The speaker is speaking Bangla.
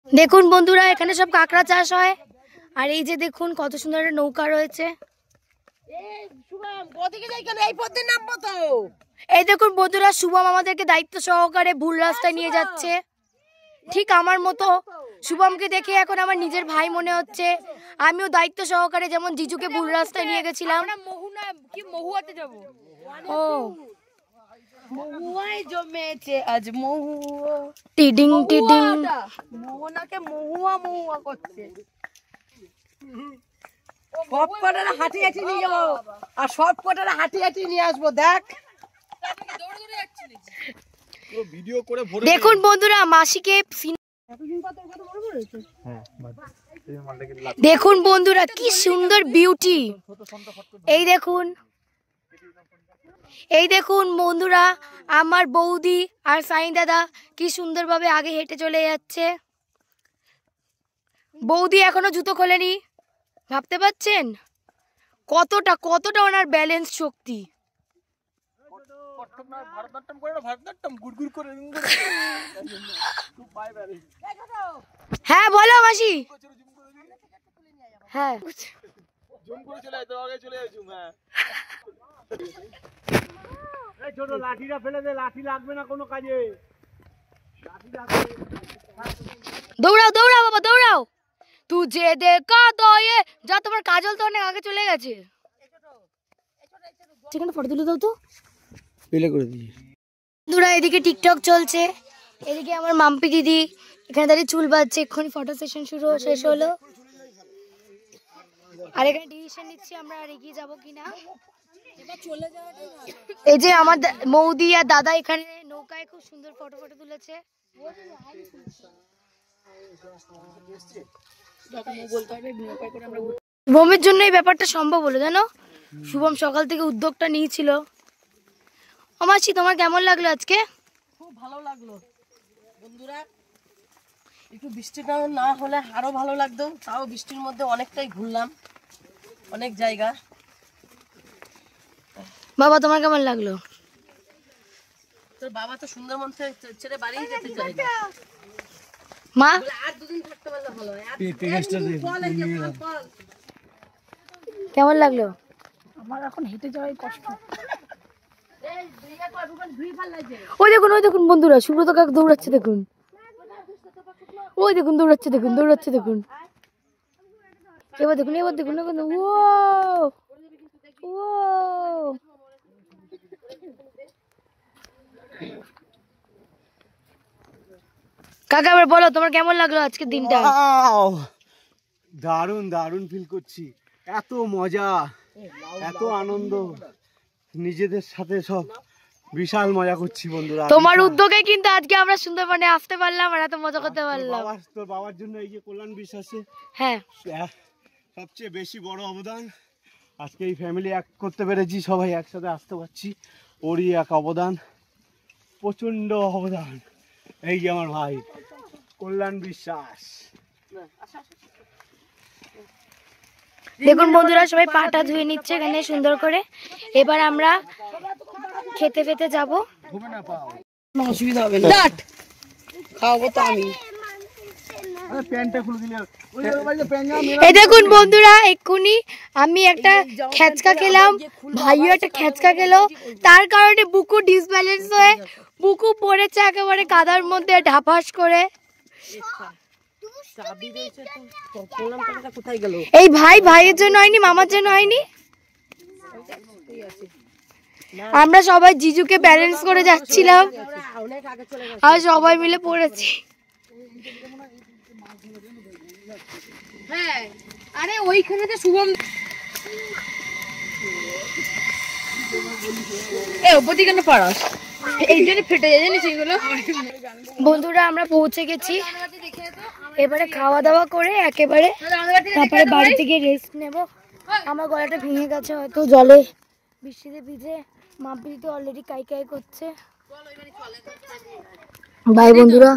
দেখুন বন্ধুরা, এখানে সব কাঁকড়া চাষ হয়। আর এই যে দেখুন কত সুন্দর একটা নৌকা রয়েছে। এই দেখুন বন্ধুরা, শুভম আমাদেরকে দায়িত্ব সহকারে ভুল রাস্তায় নিয়ে যাচ্ছে। ঠিক আমার মতো শুভমকে দেখে এখন আমার নিজের ভাই মনে হচ্ছে। আমিও দায়িত্ব সহকারে যেমন জিজুকে ভুল রাস্তায় নিয়ে গেছিলাম। মহুয়াতে যাবো। ও মহুয়ায় জমেছে আজ মহুয়া, টিডিং টিডিং, মোহনাকে মহুয়া মহুয়া করছে। সব কটারা হাঁটি হাঁটি নিয়ে যাবো আর সব কটারা হাঁটি হাঁটি নিয়ে আসবো। দেখ দেখুন বন্ধুরা, মাসিকে দেখুন বন্ধুরা কি সুন্দর বিউটি। এই দেখুন বন্ধুরা, আমার বৌদি আর সাইন দাদা কি সুন্দরভাবে আগে হেঁটে চলে যাচ্ছে। বৌদি এখনো জুতো খোলেনি, ভাবতে পারছেন কতটা কতটা ওনার ব্যালেন্স শক্তি। হ্যাঁ বলো মাসি। হ্যাঁ ছোট লাঠিটা ফেলে দে, লাঠি লাগবে না কোনো কাজে। দৌড়াও দৌড়াও বাবা দৌড়াও। তুঝে দেখা দয়ে যা, তোমার কাজল তো অনেক আগে চলে গেছে। সেখানে ফটো তুলে দাও তো, প্লে করে দিই। বন্ধুরা এদিকে টিকটক চলছে, এদিকে আমার মাম্পি দিদি এখানে দাঁড়িয়ে চুল বাঁধছে। এক্ষুনি ফটো সেশন শেষ হলো। আর এখানে ডিসিশন নিচ্ছি আমরা আর এগিয়ে যাবো কিনা। এই যে আমার মৌদি আর দাদা এখানে নৌকায় খুব সুন্দর ফটো তুলেছে। শুভমের জন্য এই ব্যাপারটা সম্ভব হলো, জানো শুভম সকাল থেকে উদ্যোগটা নিয়েছিল। মাসি তোমার কেমন লাগলো আজকে? খুব ভালো লাগলো বন্ধুরা। একটু বৃষ্টিটা না হলে আরো ভালো লাগতো, তাও বৃষ্টির মধ্যে অনেকটাই ঘুরলাম, অনেক জায়গা। বাবা তোমার কেমন লাগলো? তোর বাবা তো সুন্দরবন ছেড়ে বাড়ি যেতে চায় না। মা আর দুদিন থাকতে পারলে ভালো হয়। কেমন লাগলো? আমার এখন হেঁটে যাওয়াই কষ্ট। ওই দেখুন বন্ধুরা, সুব্রত কাকা দৌড়াচ্ছে দেখুন। ওই দেখুন দৌড়াচ্ছে দেখুন। এবার দেখুন ও কাকা এবার বলো তোমার কেমন লাগলো আজকের দিনটা? দারুণ ফিল করছি। এত মজা, এত আনন্দ, নিজেদের সাথে সব বিশাল মজা করছি বন্ধুরা। তোমার উদ্যোগে কিন্তু আজকে আমরা সুন্দরবনে আসতে পারলাম আর এত মজা করতে পারলাম। তোর বাবার জন্য এই যে কল্যাণ বিশ্বাসে হ্যাঁ সবচেয়ে বেশি বড় অবদান। আজকে এই ফ্যামিলি এক করতে পেরেছি, সবাই একসাথে আসতে পারছি, ওরই এক অবদান, প্রচন্ড অবদান। এই যে আমার ভাই কল্যাণ বিশ্বাস। দেখুন বন্ধুরা সবাই পাটা ধুয়ে নিচ্ছে এখানে সুন্দর করে। এবার আমরা খেতে যাবো। অসুবিধা হবে না, খাওয়াবো তো আমি। এই দেখুন বন্ধুরা, এক্ষুনি আমি একটা খেচকা খেলাম, ভাইও একটা খেচকা খেলো। তার কারণে বুকু ডিসব্যালেন্স হয়ে বুকু পড়েছে একেবারে কাদার মধ্যে ঢাপাস করে। এই ভাইয়ের জন্য হয়নি, মামার জন্য হয়নি। আমরা সবাই জিজুকে ব্যালেন্স করে যাচ্ছিলাম আর সবাই মিলে পড়েছি। হ্যাঁ আরে ওইখানে তো শুভম কেন পারাস, এই জন্য ফেটে যায় জানিস এগুলো। বন্ধুরা আমরা পৌঁছে গেছি, এবারে খাওয়া দাওয়া করে একেবারে তারপরে বাড়িতে গিয়ে রেস্ট নেব। আমার গলাটা ভেঙে গেছে হয়তো জলে বৃষ্টিতে ভিজে। মাম্পি তো অলরেডি কাই করছে। বাই বন্ধুরা।